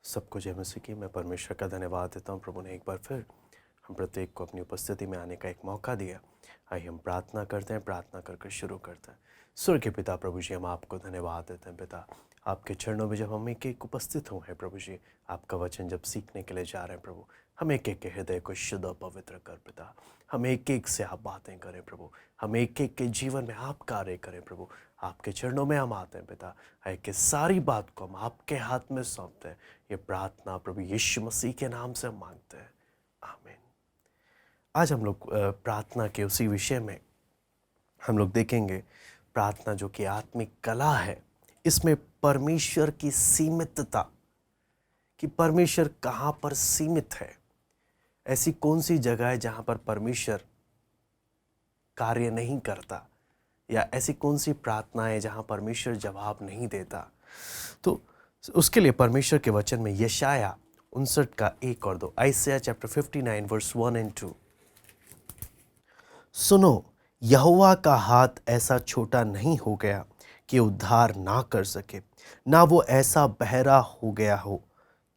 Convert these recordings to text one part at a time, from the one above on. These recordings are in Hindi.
सबको जय मसीह की। मैं परमेश्वर का धन्यवाद देता हूँ। प्रभु ने एक बार फिर हम प्रत्येक को अपनी उपस्थिति में आने का एक मौका दिया। आइए हम प्रार्थना करते हैं, प्रार्थना कर शुरू करते हैं। स्वर्ग के पिता प्रभु जी, हम आपको धन्यवाद देते हैं पिता। आपके चरणों में जब हम एक एक उपस्थित हुए हैं प्रभु जी, आपका वचन जब सीखने के लिए जा रहे हैं प्रभु, हम एक एक के हृदय को शुद्ध और पवित्र कर पिता। हम एक एक से आप बातें करें प्रभु, हम एक एक के जीवन में आप कार्य करें प्रभु। आपके चरणों में हम आते हैं पिता। है कि सारी बात को हम आपके हाथ में सौंपते हैं। ये प्रार्थना प्रभु यीशु मसीह के नाम से हम मांगते हैं, आमीन। आज हम लोग प्रार्थना के उसी विषय में हम लोग देखेंगे। प्रार्थना जो कि आत्मिक कला है, इसमें परमेश्वर की सीमितता, कि परमेश्वर कहाँ पर सीमित है। ऐसी कौन सी जगह है जहाँ पर परमेश्वर कार्य नहीं करता, या ऐसी कौन सी प्रार्थना है जहाँ परमेश्वर जवाब नहीं देता। तो उसके लिए परमेश्वर के वचन में यशाया 59 का 1 और 2, आइसिया चैप्टर 59 वर्स 1 एंड 2। सुनो, यहोवा का हाथ ऐसा छोटा नहीं हो गया कि उद्धार ना कर सके, ना वो ऐसा बहरा हो गया हो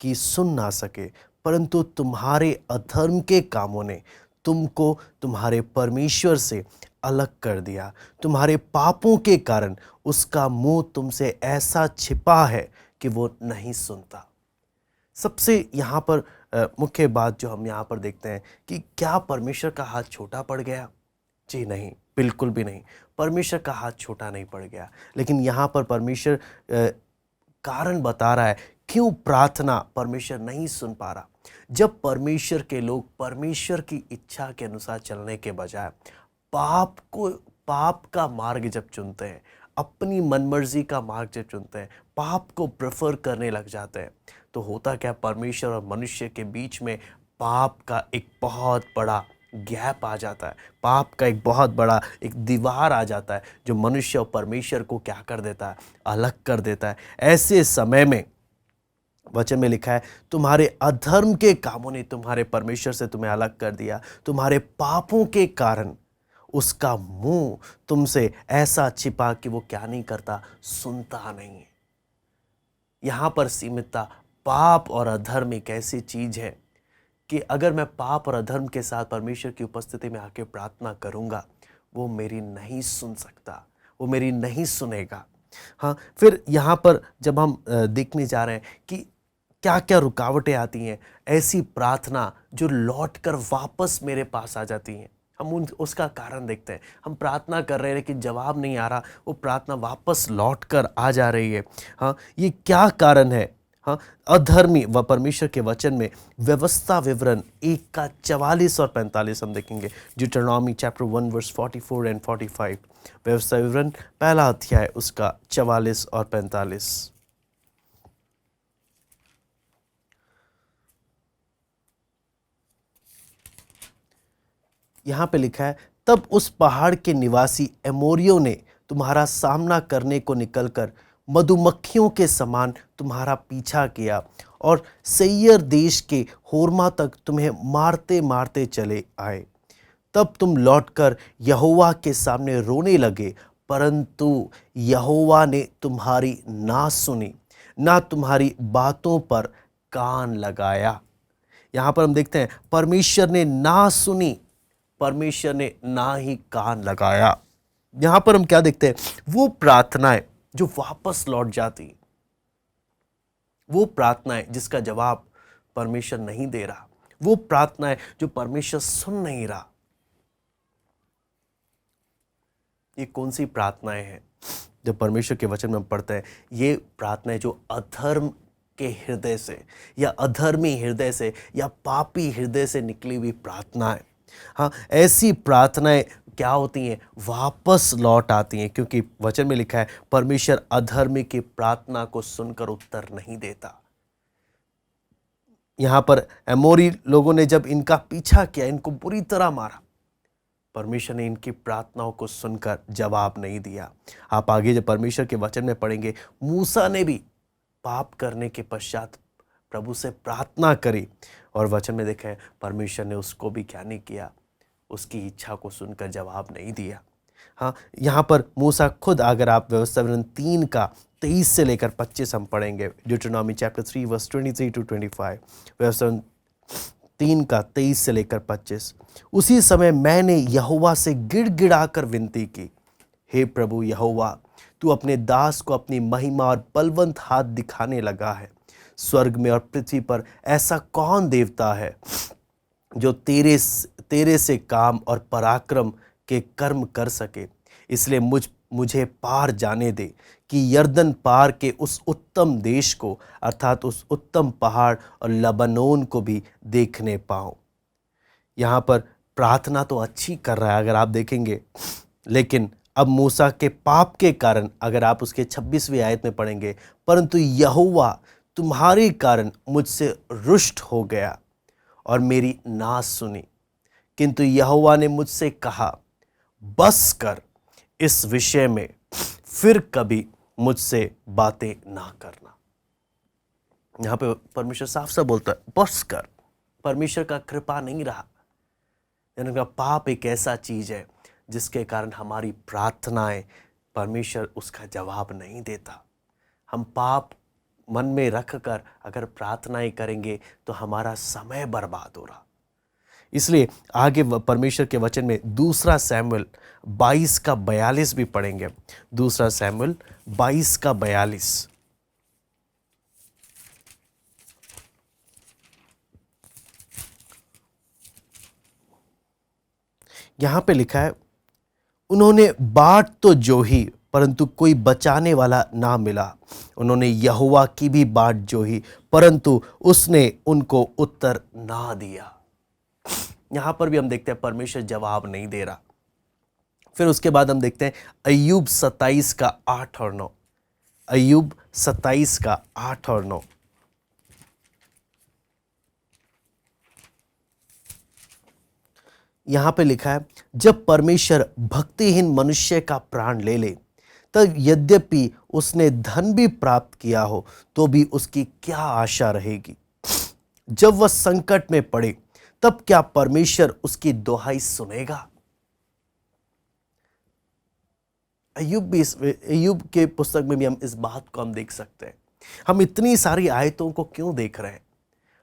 कि सुन ना सके, परंतु तुम्हारे अधर्म के कामों ने तुमको तुम्हारे परमेश्वर से अलग कर दिया। तुम्हारे पापों के कारण उसका मुंह तुमसे ऐसा छिपा है कि वो नहीं सुनता। सबसे यहाँ पर मुख्य बात जो हम यहाँ पर देखते हैं कि क्या परमेश्वर का हाथ छोटा पड़ गया? जी नहीं, बिल्कुल भी नहीं। परमेश्वर का हाथ छोटा नहीं पड़ गया, लेकिन यहाँ पर परमेश्वर कारण बता रहा है क्यों प्रार्थना परमेश्वर नहीं सुन पा रहा। जब परमेश्वर के लोग परमेश्वर की इच्छा के अनुसार चलने के बजाय पाप का मार्ग जब चुनते हैं, अपनी मनमर्जी का मार्ग जब चुनते हैं, पाप को प्रेफर करने लग जाते हैं, तो होता क्या, परमेश्वर और मनुष्य के बीच में पाप का एक बहुत बड़ा गैप आ जाता है। पाप का एक बहुत बड़ा एक दीवार आ जाता है, जो मनुष्य और परमेश्वर को क्या कर देता है, अलग कर देता है। ऐसे समय में वचन में लिखा है, तुम्हारे अधर्म के कामों ने तुम्हारे परमेश्वर से तुम्हें अलग कर दिया। तुम्हारे पापों के कारण उसका मुंह तुमसे ऐसा छिपा कि वो क्या नहीं करता, सुनता नहीं है। यहां पर सीमितता, पाप और अधर्म एक ऐसी चीज है कि अगर मैं पाप और अधर्म के साथ परमेश्वर की उपस्थिति में आके प्रार्थना करूंगा, वो मेरी नहीं सुन सकता, वो मेरी नहीं सुनेगा। हाँ, फिर यहाँ पर जब हम देखने जा रहे हैं कि क्या क्या रुकावटें आती हैं, ऐसी प्रार्थना जो लौट कर वापस मेरे पास आ जाती हैं, हम उसका कारण देखते हैं। हम प्रार्थना कर रहे हैं लेकिन जवाब नहीं आ रहा, वो प्रार्थना वापस लौट कर आ जा रही है। हाँ, ये क्या कारण है? हाँ, अधर्मी व परमेश्वर के वचन में व्यवस्था विवरण 1 का 44 और 45 हम देखेंगे। ड्यूटरनॉमी चैप्टर 1 वर्स 44 एंड 45, व्यवस्था विवरण पहला अध्याय उसका 44 और 45। यहाँ पे लिखा है, तब उस पहाड़ के निवासी एमोरियों ने तुम्हारा सामना करने को निकलकर मधुमक्खियों के समान तुम्हारा पीछा किया और सैयर देश के होर्मा तक तुम्हें मारते मारते चले आए। तब तुम लौटकर यहोवा के सामने रोने लगे, परंतु यहोवा ने तुम्हारी ना सुनी, ना तुम्हारी बातों पर कान लगाया। यहाँ पर हम देखते हैं, परमेश्वर ने ना सुनी, परमेश्वर ने ना ही कान लगाया। यहां पर हम क्या देखते हैं, वो प्रार्थनाएं जो वापस लौट जाती, वो प्रार्थनाएं जिसका जवाब परमेश्वर नहीं दे रहा, वो प्रार्थनाएं जो परमेश्वर सुन नहीं रहा। ये कौन सी प्रार्थनाएं हैं? जब परमेश्वर के वचन में हम पढ़ते हैं, ये प्रार्थनाएं जो अधर्म के हृदय से या अधर्मी हृदय से या पापी हृदय से निकली हुई प्रार्थनाएं। हाँ, ऐसी प्रार्थनाएं क्या होती हैं, वापस लौट आती हैं, क्योंकि वचन में लिखा है परमेश्वर अधर्मी की प्रार्थना को सुनकर उत्तर नहीं देता। यहां पर एमोरी लोगों ने जब इनका पीछा किया, इनको बुरी तरह मारा, परमेश्वर ने इनकी प्रार्थनाओं को सुनकर जवाब नहीं दिया। आप आगे जब परमेश्वर के वचन में पढ़ेंगे, मूसा ने भी पाप करने के पश्चात प्रभु से प्रार्थना करी, और वचन में देखा है परमेश्वर ने उसको भी क्या नहीं किया, उसकी इच्छा को सुनकर जवाब नहीं दिया। हाँ, यहाँ पर मूसा खुद, अगर आप व्यवस्था विवरण 3 का 23 से लेकर 25 हम पढ़ेंगे। ड्यूटेरोनॉमी चैप्टर 3 वर्स 23 टू 25, व्यवसन 3 का 23 से लेकर 25। उसी समय मैंने यहोवा से गिड़गिड़ाकर विनती की, हे प्रभु यहोवा, तू अपने दास को अपनी महिमा और बलवंत हाथ दिखाने लगा है। स्वर्ग में और पृथ्वी पर ऐसा कौन देवता है जो तेरे से काम और पराक्रम के कर्म कर सके। इसलिए मुझे पार जाने दे कि यरदन पार के उस उत्तम देश को, अर्थात उस उत्तम पहाड़ और लबनोन को भी देखने पाऊं। यहाँ पर प्रार्थना तो अच्छी कर रहा है अगर आप देखेंगे, लेकिन अब मूसा के पाप के कारण, अगर आप उसके 26वीं आयत में पढ़ेंगे, परंतु यहोवा तुम्हारे कारण मुझसे रुष्ट हो गया और मेरी ना सुनी, किंतु यहोवा ने मुझसे कहा, बस कर, इस विषय में फिर कभी मुझसे बातें ना करना। यहां पे परमेश्वर साफ साफ बोलता है, बस कर। परमेश्वर का कृपा नहीं रहा। यानी कि पाप एक ऐसा चीज है जिसके कारण हमारी प्रार्थनाएं परमेश्वर उसका जवाब नहीं देता। हम पाप मन में रख कर अगर प्रार्थनाएं करेंगे तो हमारा समय बर्बाद हो रहा। इसलिए आगे परमेश्वर के वचन में दूसरा सैमुएल 22 का 42 भी पढ़ेंगे। दूसरा सैमुएल 22 का 42। यहां पे लिखा है, उन्होंने बाट तो जोही परंतु कोई बचाने वाला ना मिला। उन्होंने यहोवा की भी बाट जोही परंतु उसने उनको उत्तर ना दिया। यहां पर भी हम देखते हैं परमेश्वर जवाब नहीं दे रहा। फिर उसके बाद हम देखते हैं अय्यूब 27 का 8 और 9। अय्यूब 27 का 8 और 9। यहां पे लिखा है, जब परमेश्वर भक्तिहीन मनुष्य का प्राण ले ले, तब यद्यपि उसने धन भी प्राप्त किया हो तो भी उसकी क्या आशा रहेगी। जब वह संकट में पड़े तब क्या परमेश्वर उसकी दुहाई सुनेगा। अय्यूब के पुस्तक में भी हम इस बात को हम देख सकते हैं। हम इतनी सारी आयतों को क्यों देख रहे हैं?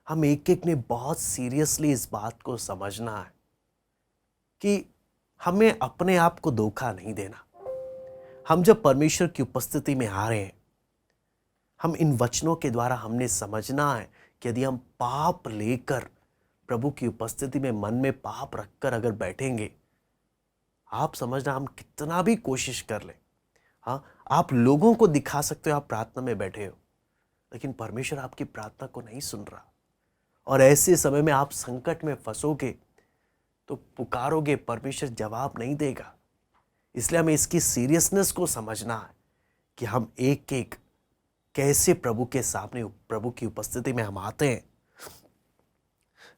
हम एक एक ने बहुत सीरियसली इस बात को समझना है कि हमें अपने आप को धोखा नहीं देना। हम जब परमेश्वर की उपस्थिति में आ रहे हैं, हम इन वचनों के द्वारा हमने समझना है कि यदि हम पाप लेकर प्रभु की उपस्थिति में मन में पाप रखकर अगर बैठेंगे, आप समझना हम कितना भी कोशिश कर ले, हाँ, आप लोगों को दिखा सकते हो आप प्रार्थना में बैठे हो, लेकिन परमेश्वर आपकी प्रार्थना को नहीं सुन रहा। और ऐसे समय में आप संकट में फंसोगे तो पुकारोगे, परमेश्वर जवाब नहीं देगा। इसलिए हमें इसकी सीरियसनेस को समझना है कि हम एक एक कैसे प्रभु के सामने, प्रभु की उपस्थिति में हम आते हैं।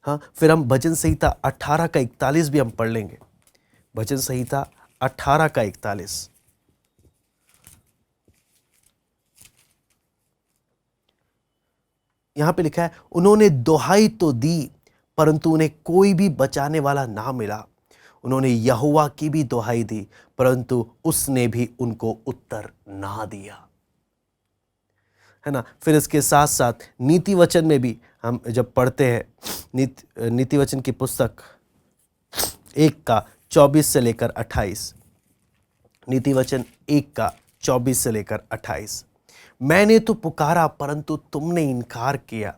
हाँ, फिर हम भजन संहिता 18 का 41 भी हम पढ़ लेंगे। भजन संहिता 18 का 41। यहां पे लिखा है, उन्होंने दुहाई तो दी परंतु उन्हें कोई भी बचाने वाला ना मिला। उन्होंने यहोवा की भी दुहाई दी परंतु उसने भी उनको उत्तर ना दिया। है ना। फिर इसके साथ साथ नीति वचन में भी हम जब पढ़ते हैं, नीति वचन की पुस्तक 1 का 24 से लेकर 28। नीति वचन 1 का 24 से लेकर 28। मैंने तो पुकारा परंतु तुमने इनकार किया,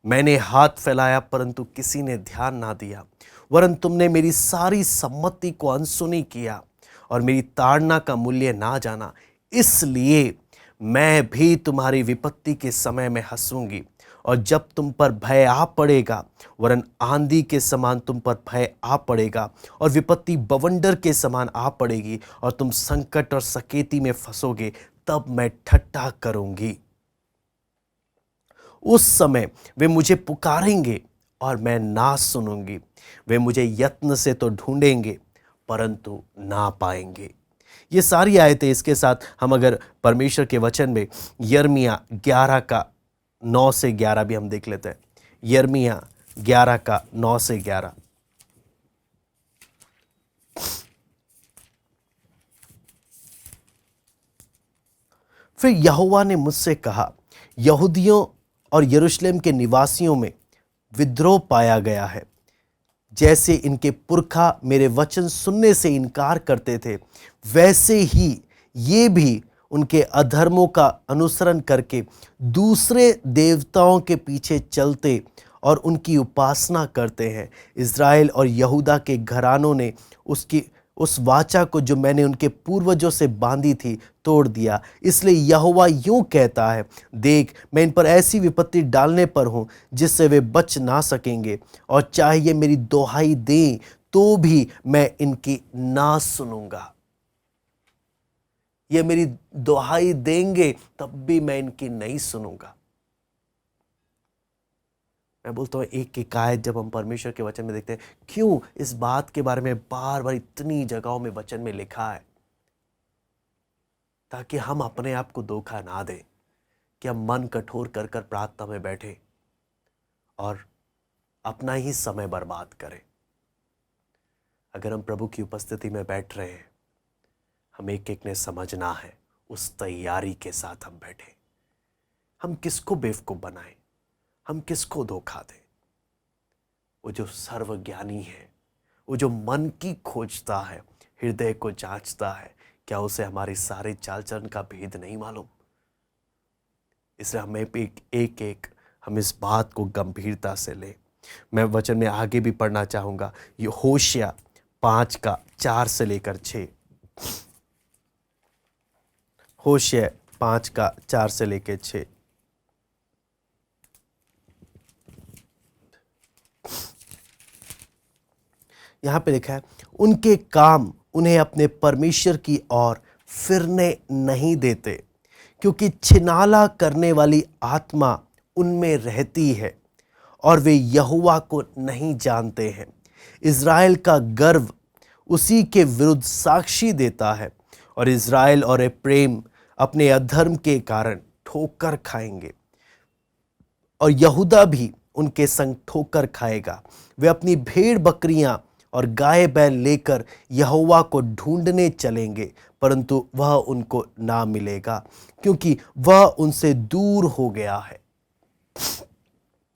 मैंने हाथ फैलाया परंतु किसी ने ध्यान ना दिया, वरन तुमने मेरी सारी सम्मति को अनसुनी किया और मेरी ताड़ना का मूल्य ना जाना। इसलिए मैं भी तुम्हारी विपत्ति के समय में हंसूंगी और जब तुम पर भय आ पड़ेगा, वरन आंधी के समान तुम पर भय आ पड़ेगा और विपत्ति बवंडर के समान आ पड़ेगी और तुम संकट और सकेती में फंसोगे, तब मैं ठट्ठा करूंगी। उस समय वे मुझे पुकारेंगे और मैं ना सुनूंगी। वे मुझे यत्न से तो ढूंढेंगे परंतु ना पाएंगे। ये सारी आयतें, इसके साथ हम अगर परमेश्वर के वचन में यिर्मयाह 11 का 9 से 11 भी हम देख लेते हैं। यिर्मयाह 11 का 9 से 11। फिर यहोवा ने मुझसे कहा, यहूदियों और यरूशलेम के निवासियों में विद्रोह पाया गया है। जैसे इनके पुरखा मेरे वचन सुनने से इनकार करते थे, वैसे ही ये भी उनके अधर्मों का अनुसरण करके दूसरे देवताओं के पीछे चलते और उनकी उपासना करते हैं। इज़राइल और यहूदा के घरानों ने उसकी उस वाचा को जो मैंने उनके पूर्वजों से बांधी थी तोड़ दिया। इसलिए यहोवा यूं कहता है, देख, मैं इन पर ऐसी विपत्ति डालने पर हूं जिससे वे बच ना सकेंगे, और चाहे ये मेरी दोहाई दें तो भी मैं इनकी ना सुनूंगा। ये मेरी दोहाई देंगे तब भी मैं इनकी नहीं सुनूंगा। मैं बोलता हूँ एक एक आयत जब हम परमेश्वर के वचन में देखते हैं, क्यों इस बात के बारे में बार बार इतनी जगहों में वचन में लिखा है, ताकि हम अपने आप को धोखा ना दें कि हम मन कठोर कर कर प्रार्थना में बैठे और अपना ही समय बर्बाद करें। अगर हम प्रभु की उपस्थिति में बैठ रहे हैं, हम एक एक ने समझना है, उस तैयारी के साथ हम बैठे। हम किसको बेवकूफ बनाएं, हम किसको धोखा दें। वो जो सर्वज्ञानी है, वो जो मन की खोजता है, हृदय को जांचता है, क्या उसे हमारी सारे चाल चलन का भेद नहीं मालूम? इसलिए हमें एक हम इस बात को गंभीरता से लें। मैं वचन में आगे भी पढ़ना चाहूंगा, ये होशिया 5:4 से लेकर 6। होशिया 5:4 से लेकर 6। यहां पे लिखा है, उनके काम उन्हें अपने परमेश्वर की ओर फिरने नहीं देते, क्योंकि छिनाला करने वाली आत्मा उनमें रहती है और वे यहोवा को नहीं जानते हैं। इज़राइल का गर्व उसी के विरुद्ध साक्षी देता है, और इज़राइल और एप्रैम अपने अधर्म के कारण ठोकर खाएंगे, और यहूदा भी उनके संग ठोकर खाएगा। वे अपनी भेड़ बकरियां और गाय बैल लेकर यहोवा को ढूंढने चलेंगे, परंतु वह उनको ना मिलेगा, क्योंकि वह उनसे दूर हो गया है।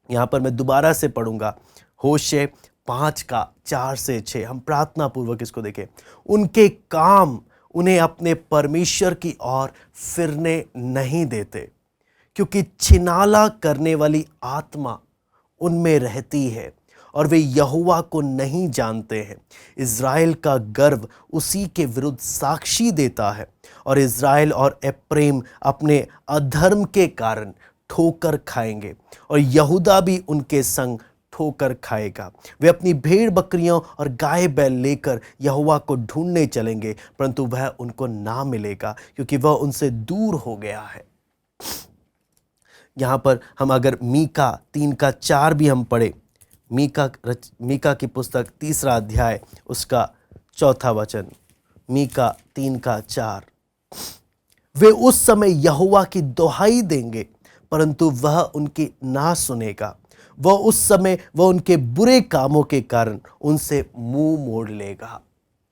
यहां पर मैं दोबारा से पढ़ूंगा, होशे 5:4 से 6। हम प्रार्थना पूर्वक इसको देखें। उनके काम उन्हें अपने परमेश्वर की ओर फिरने नहीं देते, क्योंकि छिनाला करने वाली आत्मा उनमें रहती है और वे यहोवा को नहीं जानते हैं। इज़राइल का गर्व उसी के विरुद्ध साक्षी देता है, और इज़राइल और एप्रैम अपने अधर्म के कारण ठोकर खाएंगे, और यहूदा भी उनके संग ठोकर खाएगा। वे अपनी भेड़ बकरियों और गाय बैल लेकर यहोवा को ढूंढने चलेंगे, परंतु वह उनको ना मिलेगा, क्योंकि वह उनसे दूर हो गया है। यहाँ पर हम अगर मीका 3:4 भी हम पढ़े, मीका की पुस्तक 3 अध्याय उसका 4 वचन, मीका 3:4। वे उस समय यहोवा की दोहाई देंगे, परंतु वह उनकी ना सुनेगा। वह उस समय वह उनके बुरे कामों के कारण उनसे मुंह मोड़ लेगा।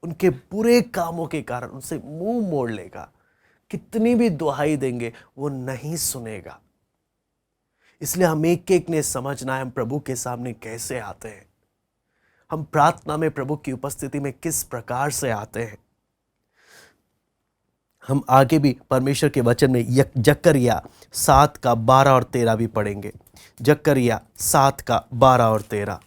उनके बुरे कामों के कारण उनसे मुंह मोड़ लेगा। कितनी भी दुहाई देंगे वो नहीं सुनेगा। इसलिए हम एक एक ने समझना है, हम प्रभु के सामने कैसे आते हैं, हम प्रार्थना में प्रभु की उपस्थिति में किस प्रकार से आते हैं। हम आगे भी परमेश्वर के वचन में जकरिया 7:12 और 13 भी पढ़ेंगे। जकरिया 7:12 और 13।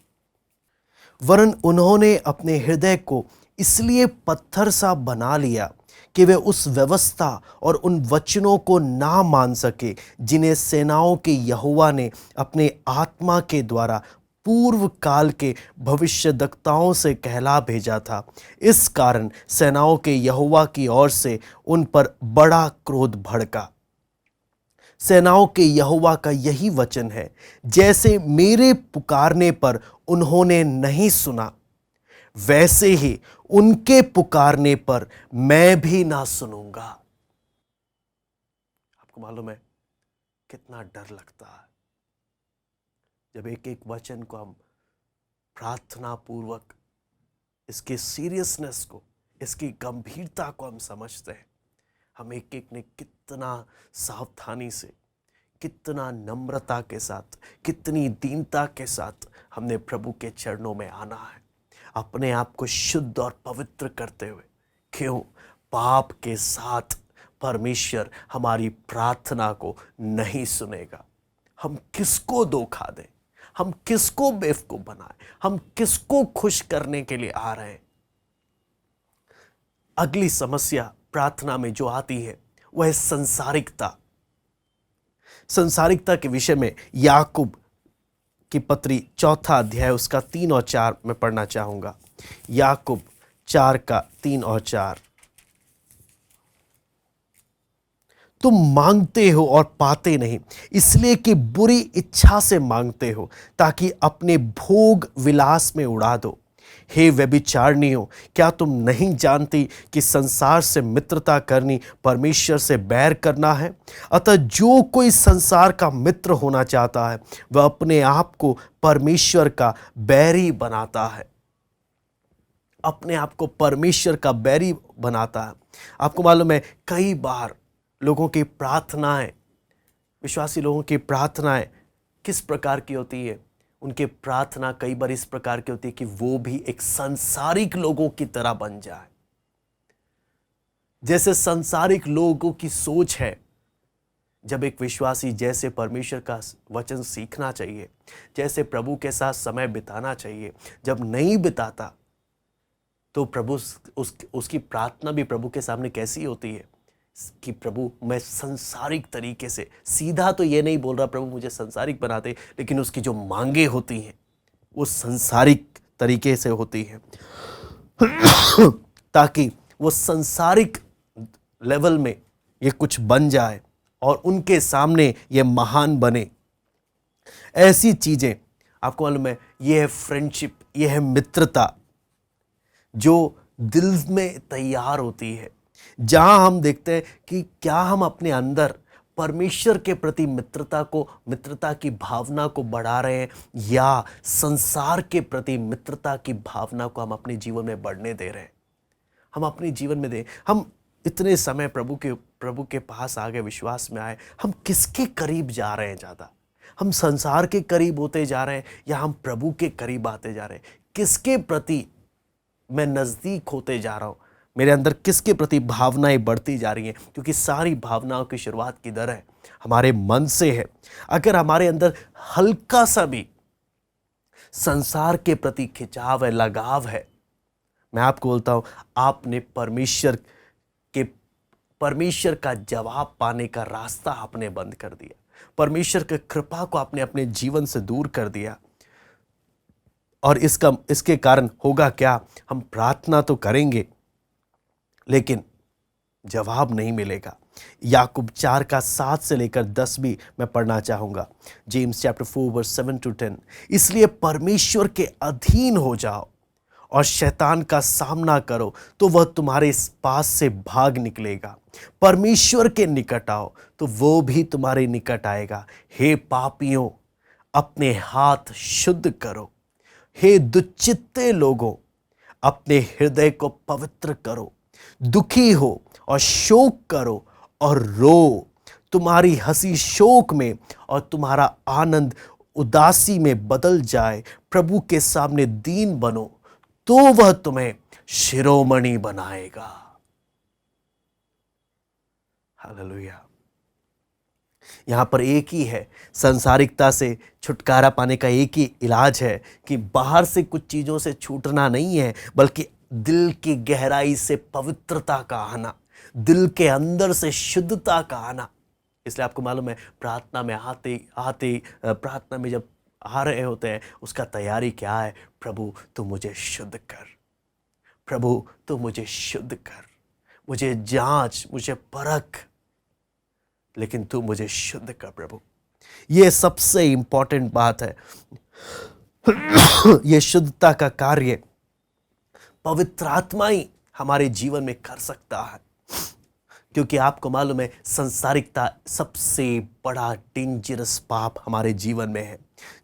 वरन उन्होंने अपने हृदय को इसलिए पत्थर सा बना लिया कि वे उस व्यवस्था और उन वचनों को ना मान सके जिन्हें सेनाओं के यहोवा ने अपने आत्मा के द्वारा पूर्व काल के भविष्यद्वक्ताओं से कहला भेजा था। इस कारण सेनाओं के यहोवा की ओर से उन पर बड़ा क्रोध भड़का। सेनाओं के यहोवा का यही वचन है, जैसे मेरे पुकारने पर उन्होंने नहीं सुना, वैसे ही उनके पुकारने पर मैं भी ना सुनूंगा। आपको मालूम है कितना डर लगता है जब एक एक वचन को हम प्रार्थना पूर्वक, इसके सीरियसनेस को, इसकी गंभीरता को हम समझते हैं। हम एक एक ने कितना सावधानी से, कितना नम्रता के साथ, कितनी दीनता के साथ हमने प्रभु के चरणों में आना है, अपने आप को शुद्ध और पवित्र करते हुए। क्यों? पाप के साथ परमेश्वर हमारी प्रार्थना को नहीं सुनेगा। हम किसको धोखा दें, हम किसको बेवकूफ बनाएं, हम किसको खुश करने के लिए आ रहे हैं। अगली समस्या प्रार्थना में जो आती है वह है संसारिकता। संसारिकता के विषय में याकूब की पत्री 4 अध्याय उसका 3 और 4 मैं पढ़ना चाहूंगा। याकूब 4 का 3 और 4। तुम मांगते हो और पाते नहीं, इसलिए कि बुरी इच्छा से मांगते हो, ताकि अपने भोग विलास में उड़ा दो। हे व्यभिचारिणियों, क्या तुम नहीं जानती कि संसार से मित्रता करनी परमेश्वर से बैर करना है? अतः जो कोई संसार का मित्र होना चाहता है वह अपने आप को परमेश्वर का बैरी बनाता है। अपने आप को परमेश्वर का बैरी बनाता है। आपको मालूम है, कई बार लोगों की प्रार्थनाएं, विश्वासी लोगों की प्रार्थनाएं किस प्रकार की होती है? उनके प्रार्थना कई बार इस प्रकार की होती है कि वो भी एक सांसारिक लोगों की तरह बन जाए। जैसे सांसारिक लोगों की सोच है। जब एक विश्वासी जैसे परमेश्वर का वचन सीखना चाहिए, जैसे प्रभु के साथ समय बिताना चाहिए, जब नहीं बिताता तो प्रभु उसकी प्रार्थना भी प्रभु के सामने कैसी होती है कि प्रभु मैं संसारिक तरीके से, सीधा तो ये नहीं बोल रहा प्रभु मुझे संसारिक बनाते, लेकिन उसकी जो मांगे होती हैं वो संसारिक तरीके से होती हैं ताकि वो संसारिक लेवल में ये कुछ बन जाए और उनके सामने ये महान बने। ऐसी चीजें आपको मालूम है, ये है फ्रेंडशिप, ये है मित्रता जो दिल में तैयार होती है, जहां हम देखते हैं कि क्या हम अपने अंदर परमेश्वर के प्रति मित्रता की भावना को बढ़ा रहे हैं, या संसार के प्रति मित्रता की भावना को हम अपने जीवन में बढ़ने दे रहे हैं। हम अपने जीवन में हम इतने समय प्रभु के पास आ गए, विश्वास में आए, हम किसके करीब जा रहे हैं? ज़्यादा हम संसार के करीब होते जा रहे हैं या हम प्रभु के करीब आते जा रहे हैं? किसके प्रति मैं नज़दीक होते जा रहा हूँ? मेरे अंदर किसके प्रति भावनाएं बढ़ती जा रही हैं? क्योंकि सारी भावनाओं की शुरुआत किधर है? हमारे मन से है। अगर हमारे अंदर हल्का सा भी संसार के प्रति खिंचाव है, लगाव है, मैं आपको बोलता हूं, आपने परमेश्वर का जवाब पाने का रास्ता आपने बंद कर दिया। परमेश्वर की कृपा को आपने अपने जीवन से दूर कर दिया। और इसके कारण होगा क्या? हम प्रार्थना तो करेंगे लेकिन जवाब नहीं मिलेगा। याकूब 4 का 7 से लेकर 10 भी मैं पढ़ना चाहूंगा। James chapter 4 verse 7 to 10। इसलिए परमेश्वर के अधीन हो जाओ और शैतान का सामना करो तो वह तुम्हारे पास से भाग निकलेगा। परमेश्वर के निकट आओ तो वो भी तुम्हारे निकट आएगा। हे पापियों, अपने हाथ शुद्ध करो। हे दुश्चित्ते लोगों, अपने हृदय को पवित्र करो। दुखी हो और शोक करो और रो। तुम्हारी हंसी शोक में और तुम्हारा आनंद उदासी में बदल जाए। प्रभु के सामने दीन बनो तो वह तुम्हें शिरोमणि बनाएगा। हालेलुया। यहां पर एक ही है, संसारिकता से छुटकारा पाने का एक ही इलाज है कि बाहर से कुछ चीजों से छूटना नहीं है, बल्कि दिल की गहराई से पवित्रता का आना, दिल के अंदर से शुद्धता का आना। इसलिए आपको मालूम है, प्रार्थना में आते प्रार्थना में जब आ रहे होते हैं, उसका तैयारी क्या है? प्रभु तू मुझे शुद्ध कर, प्रभु तू मुझे शुद्ध कर, मुझे जांच, मुझे परख, लेकिन तू मुझे शुद्ध कर प्रभु। ये सबसे इंपॉर्टेंट बात है। ये शुद्धता का कार्य पवित्र आत्मा ही हमारे जीवन में कर सकता है, क्योंकि आपको मालूम है, संसारिकता सबसे बड़ा डेंजरस पाप हमारे जीवन में है,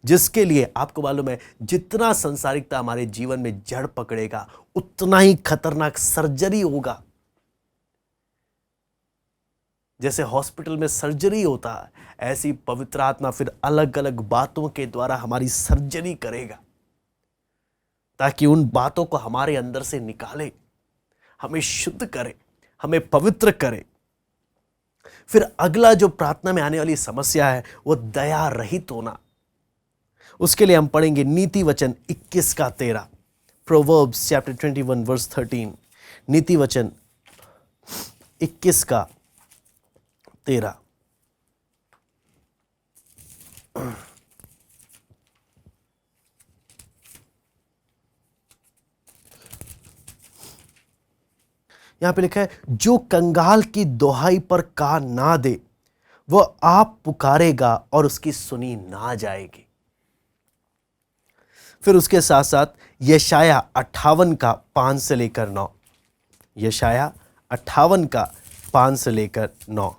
जिसके लिए आपको मालूम है, जितना संसारिकता हमारे जीवन में जड़ पकड़ेगा उतना ही खतरनाक सर्जरी होगा। जैसे हॉस्पिटल में सर्जरी होता है, ऐसी पवित्र आत्मा फिर अलग अलग बातों के द्वारा हमारी सर्जरी करेगा, ताकि उन बातों को हमारे अंदर से निकाले, हमें शुद्ध करे, हमें पवित्र करे। फिर अगला जो प्रार्थना में आने वाली समस्या है वो दया रहित होना। उसके लिए हम पढ़ेंगे नीति वचन 21 का 13, प्रोवर्ब्स चैप्टर 21 वर्स 13। नीति वचन 21 का 13। यहां पे लिखा है, जो कंगाल की दोहाई पर कान ना दे वह आप पुकारेगा और उसकी सुनी ना जाएगी। फिर उसके साथ साथ यशाया 58 का 5 से लेकर 9। यशाया 58 का 5 से लेकर 9।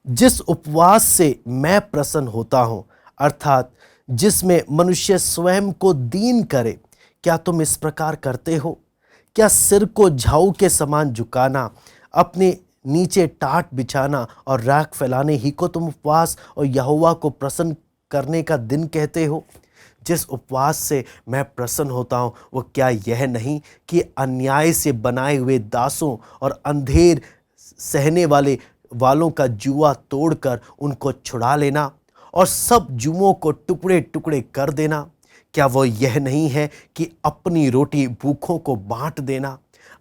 जिस उपवास से मैं प्रसन्न होता हूं, अर्थात जिसमें मनुष्य स्वयं को दीन करे, क्या तुम इस प्रकार करते हो? क्या सिर को झाऊ के समान झुकाना, अपने नीचे टाट बिछाना और राख फैलाने ही को तुम उपवास और यहोवा को प्रसन्न करने का दिन कहते हो? जिस उपवास से मैं प्रसन्न होता हूँ, वो क्या यह नहीं कि अन्याय से बनाए हुए दासों और अंधेर सहने वालों का जुआ तोड़कर उनको छुड़ा लेना और सब जुओं को टुकड़े टुकड़े कर देना? क्या वो यह नहीं है कि अपनी रोटी भूखों को बांट देना,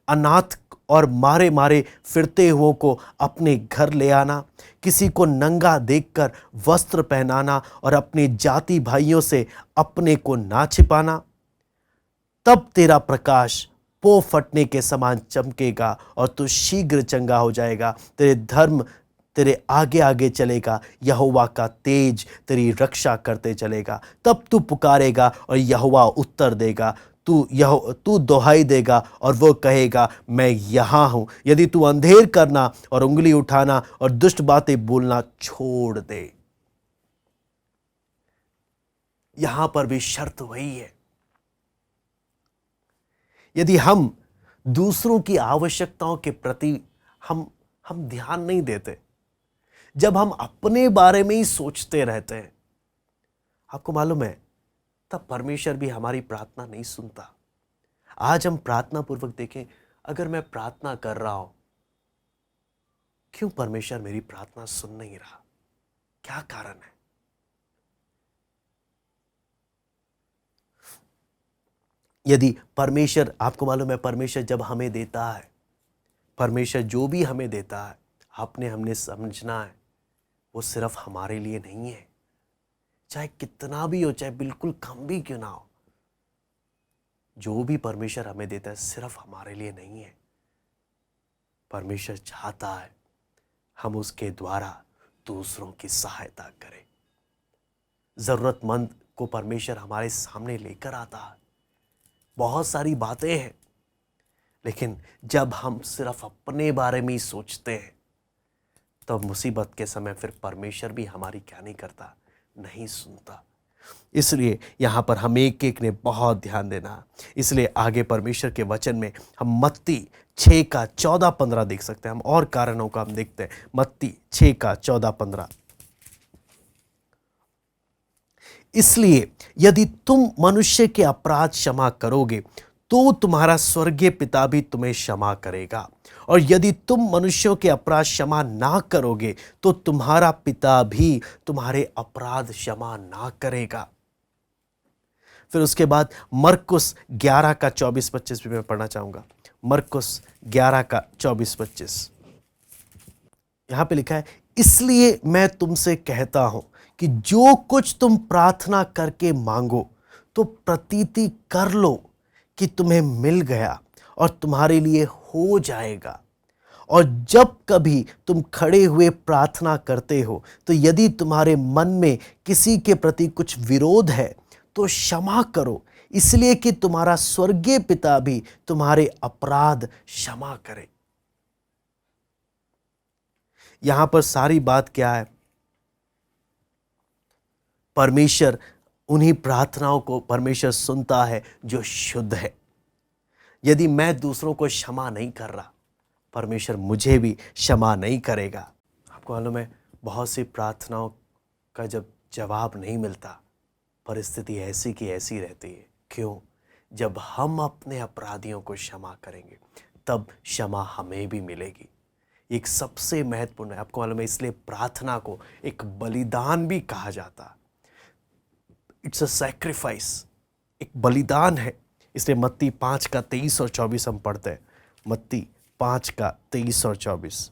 अनाथ और मारे मारे फिरते हुओं को अपने घर ले आना, किसी को नंगा देखकर वस्त्र पहनाना और अपने जाति भाइयों से अपने को ना छिपाना? तब तेरा प्रकाश पो फटने के समान चमकेगा और तू शीघ्र चंगा हो जाएगा। तेरे धर्म तेरे आगे आगे चलेगा, यहोवा का तेज तेरी रक्षा करते चलेगा। तब तू पुकारेगा और यहोवा उत्तर देगा, तू दोहाई देगा और वो कहेगा, मैं यहाँ हूँ। यदि तू अंधेर करना और उंगली उठाना और दुष्ट बातें बोलना छोड़ दे। यहां पर भी शर्त वही है, यदि हम दूसरों की आवश्यकताओं के प्रति हम ध्यान नहीं देते, जब हम अपने बारे में ही सोचते रहते हैं, आपको मालूम है, तब परमेश्वर भी हमारी प्रार्थना नहीं सुनता। आज हम प्रार्थना पूर्वक देखें, अगर मैं प्रार्थना कर रहा हूं, क्यों परमेश्वर मेरी प्रार्थना सुन नहीं रहा? क्या कारण है? यदि परमेश्वर, आपको मालूम है, परमेश्वर जब हमें देता है, परमेश्वर जो भी हमें देता है, हमने समझना है वो सिर्फ हमारे लिए नहीं है। चाहे कितना भी हो, चाहे बिल्कुल कम भी क्यों ना हो, जो भी परमेश्वर हमें देता है सिर्फ हमारे लिए नहीं है। परमेश्वर चाहता है हम उसके द्वारा दूसरों की सहायता करें। जरूरतमंद को परमेश्वर हमारे सामने लेकर आता है। बहुत सारी बातें हैं, लेकिन जब हम सिर्फ अपने बारे में ही सोचते हैं, तब मुसीबत के समय फिर परमेश्वर भी हमारी क्या नहीं करता, नहीं सुनता। इसलिए यहाँ पर हम एक एक ने बहुत ध्यान देना है। इसलिए आगे परमेश्वर के वचन में हम मत्ती 6 का 14-15 देख सकते हैं। हम और कारणों का हम देखते हैं। मत्ती 6 का 14-15। इसलिए यदि तुम मनुष्य के अपराध क्षमा करोगे, तो तुम्हारा स्वर्गीय पिता भी तुम्हें क्षमा करेगा। और यदि तुम मनुष्यों के अपराध क्षमा ना करोगे, तो तुम्हारा पिता भी तुम्हारे अपराध क्षमा ना करेगा। फिर उसके बाद मरकुस 11 का 24-25 भी मैं पढ़ना चाहूंगा। मरकुस 11 का 24-25। यहां पे लिखा है, इसलिए मैं तुमसे कहता हूं कि जो कुछ तुम प्रार्थना करके मांगो, तो प्रतीति कर लो कि तुम्हें मिल गया और तुम्हारे लिए हो जाएगा। और जब कभी तुम खड़े हुए प्रार्थना करते हो, तो यदि तुम्हारे मन में किसी के प्रति कुछ विरोध है, तो क्षमा करो, इसलिए कि तुम्हारा स्वर्गीय पिता भी तुम्हारे अपराध क्षमा करे। यहां पर सारी बात क्या है? परमेश्वर उन्हीं प्रार्थनाओं को परमेश्वर सुनता है जो शुद्ध है, यदि मैं दूसरों को क्षमा नहीं कर रहा, परमेश्वर मुझे भी क्षमा नहीं करेगा। आपको मालूम है, बहुत सी प्रार्थनाओं का जब जवाब नहीं मिलता, परिस्थिति ऐसी की ऐसी रहती है। क्यों? जब हम अपने अपराधियों को क्षमा करेंगे, तब क्षमा हमें भी मिलेगी। एक सबसे महत्वपूर्ण है, आपको मालूम है, इसलिए प्रार्थना को एक बलिदान भी कहा जाता है। इट्स अ सैक्रिफाइस, एक बलिदान है। इसलिए मत्ती 5 का 23 और 24 हम पढ़ते हैं। मत्ती 5 का 23 और 24।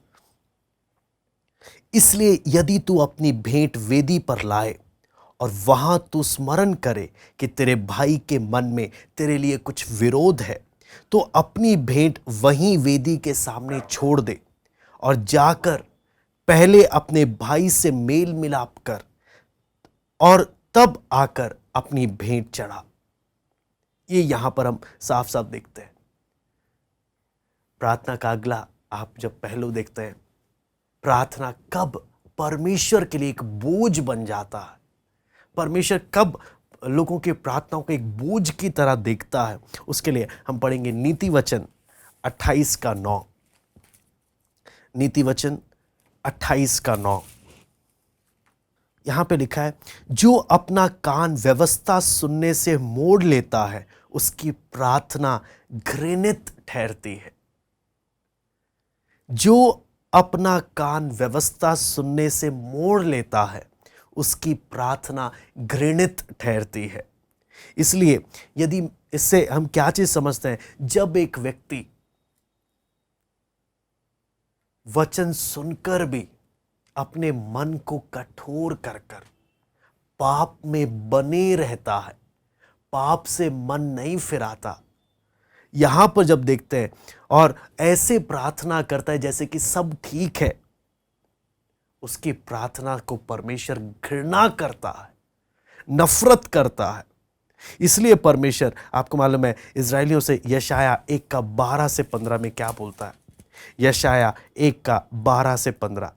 इसलिए यदि तू अपनी भेंट वेदी पर लाए और वहां तू स्मरण करे कि तेरे भाई के मन में तेरे लिए कुछ विरोध है, तो अपनी भेंट वहीं वेदी के सामने छोड़ दे और जाकर पहले अपने भाई से मेल मिलाप कर और तब आकर अपनी भेंट चढ़ा। ये यहां पर हम साफ साफ देखते हैं। प्रार्थना का अगला आप जब पहलू देखते हैं, प्रार्थना कब परमेश्वर के लिए एक बोझ बन जाता है, परमेश्वर कब लोगों की प्रार्थनाओं को एक बोझ की तरह देखता है, उसके लिए हम पढ़ेंगे नीति वचन 28 का 9। नीति वचन 28 का 9। यहां पे लिखा है, जो अपना कान व्यवस्था सुनने से मोड़ लेता है, उसकी प्रार्थना घृणित ठहरती है। जो अपना कान व्यवस्था सुनने से मोड़ लेता है, उसकी प्रार्थना घृणित ठहरती है। इसलिए यदि इससे हम क्या चीज समझते हैं, जब एक व्यक्ति वचन सुनकर भी अपने मन को कठोर कर कर पाप में बने रहता है, पाप से मन नहीं फिराता, यहां पर जब देखते हैं और ऐसे प्रार्थना करता है जैसे कि सब ठीक है, उसकी प्रार्थना को परमेश्वर घृणा करता है, नफरत करता है। इसलिए परमेश्वर, आपको मालूम है, इजरायलियों से यशाया 1 का 12 से 15 में क्या बोलता है। यशाया 1 का 12 से 15।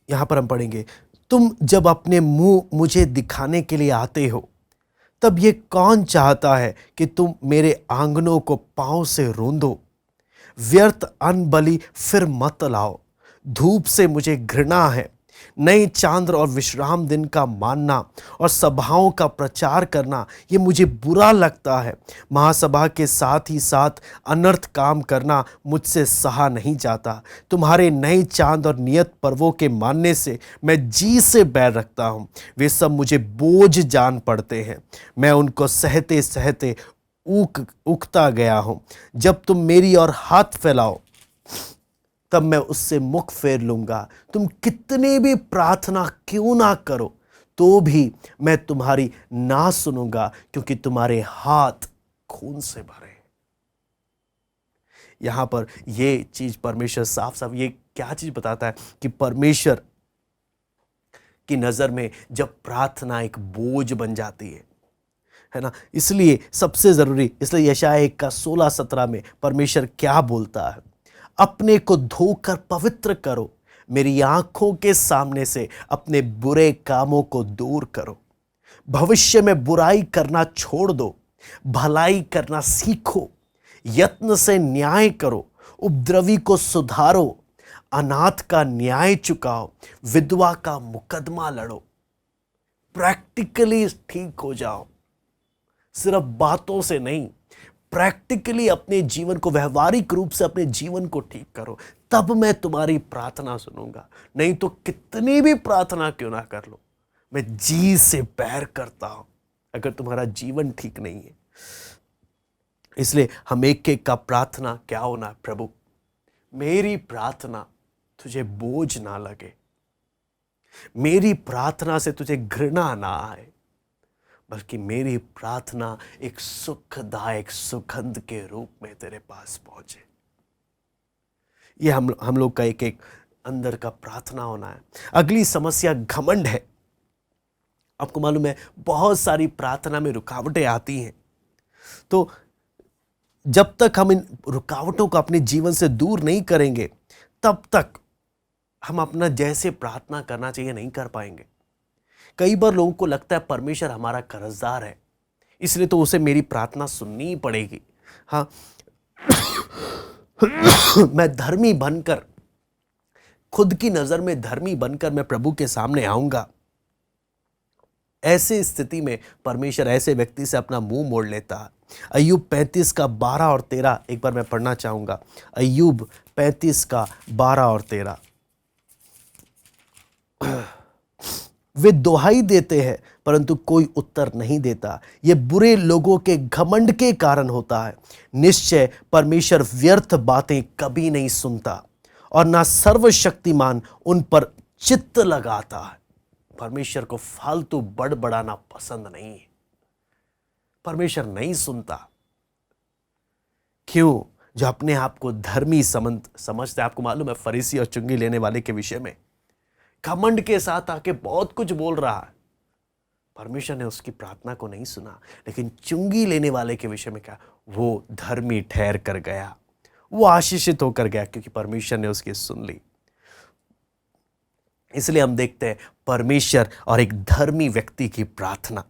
यहां पर हम पढ़ेंगे, तुम जब अपने मुंह मुझे दिखाने के लिए आते हो, तब ये कौन चाहता है कि तुम मेरे आंगनों को पांव से रोंदो। व्यर्थ अन्न बलि फिर मत लाओ, धूप से मुझे घृणा है। नए चांद और विश्राम दिन का मानना और सभाओं का प्रचार करना, ये मुझे बुरा लगता है। महासभा के साथ ही साथ अनर्थ काम करना मुझसे सहा नहीं जाता। तुम्हारे नए चांद और नियत पर्वों के मानने से मैं जी से बैर रखता हूँ। वे सब मुझे बोझ जान पड़ते हैं। मैं उनको सहते सहते उकता गया हूँ। जब तुम मेरी ओर हाथ फैलाओ, तब मैं उससे मुख फेर लूंगा। तुम कितने भी प्रार्थना क्यों ना करो, तो भी मैं तुम्हारी ना सुनूंगा, क्योंकि तुम्हारे हाथ खून से भरे। यहां पर यह चीज परमेश्वर साफ साफ ये क्या चीज बताता है कि परमेश्वर की नजर में जब प्रार्थना एक बोझ बन जाती है ना। इसलिए सबसे जरूरी, इसलिए यशाया 1 का 16-17 में परमेश्वर क्या बोलता है, अपने को धोकर पवित्र करो, मेरी आंखों के सामने से अपने बुरे कामों को दूर करो। भविष्य में बुराई करना छोड़ दो, भलाई करना सीखो। यत्न से न्याय करो, उपद्रवी को सुधारो, अनाथ का न्याय चुकाओ, विधवा का मुकदमा लड़ो। प्रैक्टिकली ठीक हो जाओ, सिर्फ बातों से नहीं, प्रैक्टिकली अपने जीवन को, व्यवहारिक रूप से अपने जीवन को ठीक करो, तब मैं तुम्हारी प्रार्थना सुनूंगा। नहीं तो कितनी भी प्रार्थना क्यों ना कर लो, मैं जी से बैर करता हूं अगर तुम्हारा जीवन ठीक नहीं है। इसलिए हम एक एक का प्रार्थना क्या होना, प्रभु मेरी प्रार्थना तुझे बोझ ना लगे, मेरी प्रार्थना से तुझे घृणा ना आए, बल्कि मेरी प्रार्थना एक सुखदायक सुगंध के रूप में तेरे पास पहुंचे। ये हम लोग का एक एक अंदर का प्रार्थना होना है। अगली समस्या घमंड है। आपको मालूम है, बहुत सारी प्रार्थना में रुकावटें आती हैं। तो जब तक हम इन रुकावटों को अपने जीवन से दूर नहीं करेंगे, तब तक हम अपना जैसे प्रार्थना करना चाहिए नहीं कर पाएंगे। कई बार लोगों को लगता है परमेश्वर हमारा कर्जदार है, इसलिए तो उसे मेरी प्रार्थना सुननी ही पड़ेगी। हाँ, मैं धर्मी बनकर, खुद की नजर में धर्मी बनकर मैं प्रभु के सामने आऊंगा। ऐसे स्थिति में परमेश्वर ऐसे व्यक्ति से अपना मुंह मोड़ लेता है। अय्यूब 35 का 12 और 13 एक बार मैं पढ़ना चाहूंगा। अय्यूब 35 का 12 और 13। वे दुहाई देते हैं परंतु कोई उत्तर नहीं देता, ये बुरे लोगों के घमंड के कारण होता है। निश्चय परमेश्वर व्यर्थ बातें कभी नहीं सुनता और ना सर्वशक्तिमान उन पर चित्त लगाता है। परमेश्वर को फालतू बड़बड़ाना पसंद नहीं है। परमेश्वर नहीं सुनता। क्यों? जो अपने आप को धर्मी समझते। आपको मालूम है फरीसी और चुंगी लेने वाले के विषय में घमंड के साथ आके बहुत कुछ बोल रहा है। परमेश्वर ने उसकी प्रार्थना को नहीं सुना। लेकिन चुंगी लेने वाले के विषय में क्या? वो धर्मी ठहर कर गया, वो आशीषित होकर गया क्योंकि परमेश्वर ने उसकी सुन ली। इसलिए हम देखते हैं परमेश्वर और एक धर्मी व्यक्ति की प्रार्थना।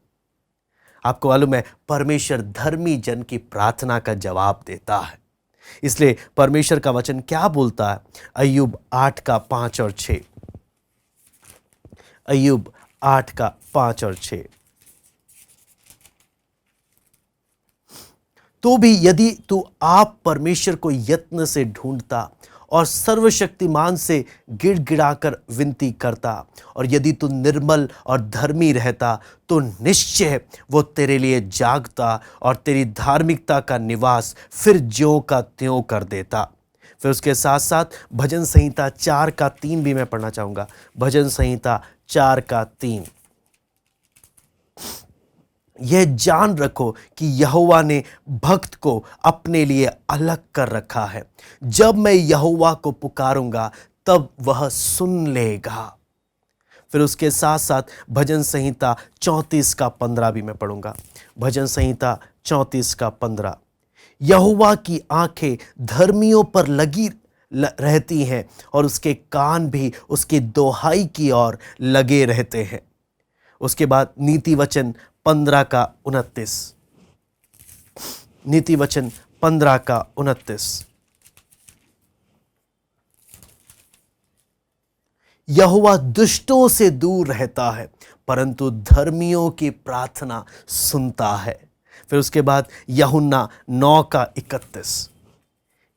आपको मालूम है परमेश्वर धर्मी जन की प्रार्थना का जवाब देता है। इसलिए परमेश्वर का वचन क्या बोलता है? अय्यूब 8 का 5 और 6। अय्यूब 8 का 5 और 6। तो भी यदि तू आप परमेश्वर को यत्न से ढूंढता और सर्वशक्तिमान से गिड़गिड़ाकर विनती करता, और यदि तू निर्मल और धर्मी रहता तो निश्चय वो तेरे लिए जागता और तेरी धार्मिकता का निवास फिर ज्यों का त्यों कर देता। फिर उसके साथ साथ भजन संहिता 4 का 3 भी मैं पढ़ना चाहूंगा। भजन संहिता 4 का 3। यह जान रखो कि यहोवा ने भक्त को अपने लिए अलग कर रखा है। जब मैं यहोवा को पुकारूंगा तब वह सुन लेगा। फिर उसके साथ साथ भजन संहिता 34 का 15 भी मैं पढ़ूंगा। भजन संहिता 34 का 15। यहोवा की आंखें धर्मियों पर लगी रहती हैं और उसके कान भी उसकी दोहाई की ओर लगे रहते हैं। उसके बाद नीति वचन 15 का 29। नीति वचन 15 का 29। यहोवा दुष्टों से दूर रहता है परंतु धर्मियों की प्रार्थना सुनता है। फिर उसके बाद यूहन्ना 9 का 31।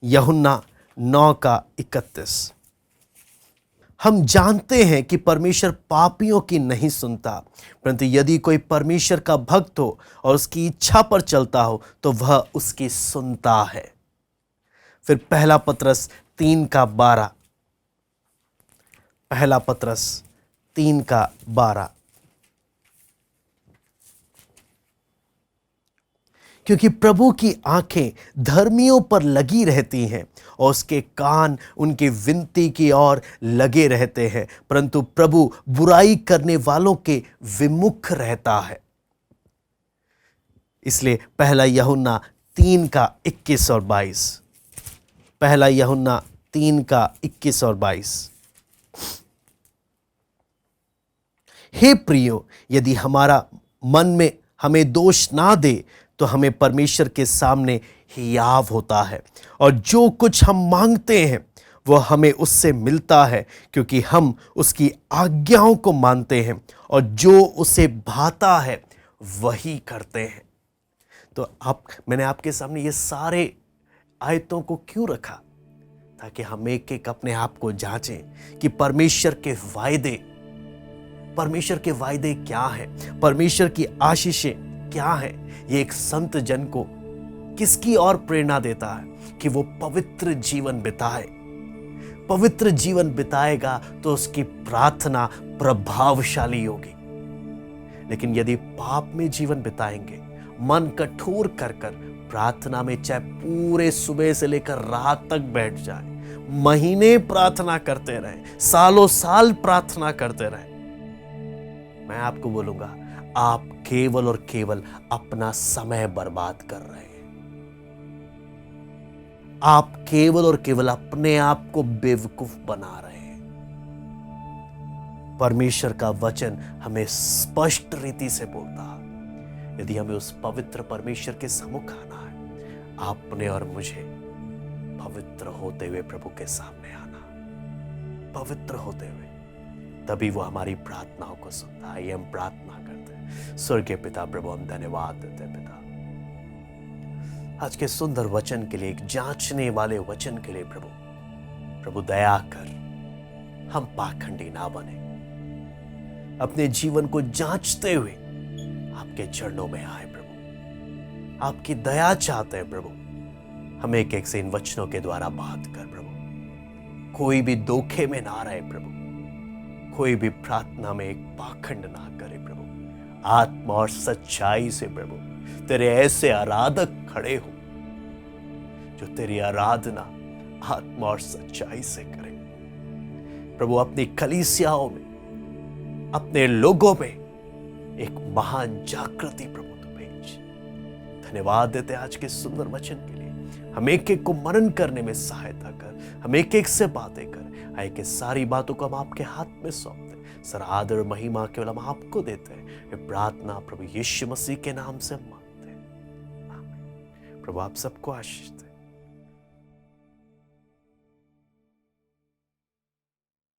यूहन्ना 9 का 31। हम जानते हैं कि परमेश्वर पापियों की नहीं सुनता, परंतु यदि कोई परमेश्वर का भक्त हो और उसकी इच्छा पर चलता हो तो वह उसकी सुनता है। फिर पहला पतरस 3 का 12। पहला पतरस 3 का 12। क्योंकि प्रभु की आंखें धर्मियों पर लगी रहती हैं और उसके कान उनकी विनती की ओर लगे रहते हैं, परंतु प्रभु बुराई करने वालों के विमुख रहता है। इसलिए पहला यूहन्ना 3 का 21 और 22। पहला यूहन्ना 3 का 21 और 22। हे प्रियो, यदि हमारा मन में हमें दोष ना दे तो हमें परमेश्वर के सामने हियाव होता है, और जो कुछ हम मांगते हैं वह हमें उससे मिलता है, क्योंकि हम उसकी आज्ञाओं को मानते हैं और जो उसे भाता है वही करते हैं। तो मैंने आपके सामने ये सारे आयतों को क्यों रखा? ताकि हम एक एक अपने आप को जांचें कि परमेश्वर के वायदे क्या हैं, परमेश्वर की आशीषें क्या है। ये एक संत जन को किसकी ओर प्रेरणा देता है कि वो पवित्र जीवन बिताए। पवित्र जीवन बिताएगा तो उसकी प्रार्थना प्रभावशाली होगी। लेकिन यदि पाप में जीवन बिताएंगे, मन कठोर कर कर प्रार्थना में चाहे पूरे सुबह से लेकर रात तक बैठ जाए, महीने प्रार्थना करते रहे, सालों साल प्रार्थना करते रहे, मैं आपको बोलूंगा आप केवल और केवल अपना समय बर्बाद कर रहे हैं। आप केवल और केवल अपने आप को बेवकूफ बना रहे हैं। परमेश्वर का वचन हमें स्पष्ट रीति से बोलता है। यदि हमें उस पवित्र परमेश्वर के सम्मुख आना है, आपने और मुझे पवित्र होते हुए प्रभु के सामने आना, पवित्र होते हुए, तभी वो हमारी प्रार्थनाओं को सुनता है। ये हम प्रार्थना करते हैं। स्वर्गीय पिता प्रभु, हम धन्यवाद देते हैं पिता, आज के सुंदर वचन के लिए, एक जांचने वाले वचन के लिए। प्रभु दया कर, हम पाखंडी ना बने, अपने जीवन को जांचते हुए आपके चरणों में आए प्रभु। आपकी दया चाहते हैं प्रभु, हमें एक एक से इन वचनों के द्वारा बात कर प्रभु। कोई भी धोखे में ना रहे प्रभु, कोई भी प्रार्थना में एक पाखंड ना करे प्रभु। आत्मा और सच्चाई से प्रभु तेरे ऐसे आराधक खड़े हो जो तेरी आराधना आत्मा और सच्चाई से करें प्रभु। अपनी कलीसियाओं में, अपने लोगों में एक महान जागृति प्रभु तू भेज। धन्यवाद देते आज के सुंदर वचन के लिए। हम एक एक को मनन करने में सहायता कर, हम एक एक से बातें कर। आए के सारी बातों को हम आपके हाथ में सौंपते, सर आदर महिमा केवल हम आपको देते हैं। ये प्रार्थना प्रभु यीशु मसीह के नाम से मांगते हैं, आमीन। प्रभु आप सबको आशीष दे।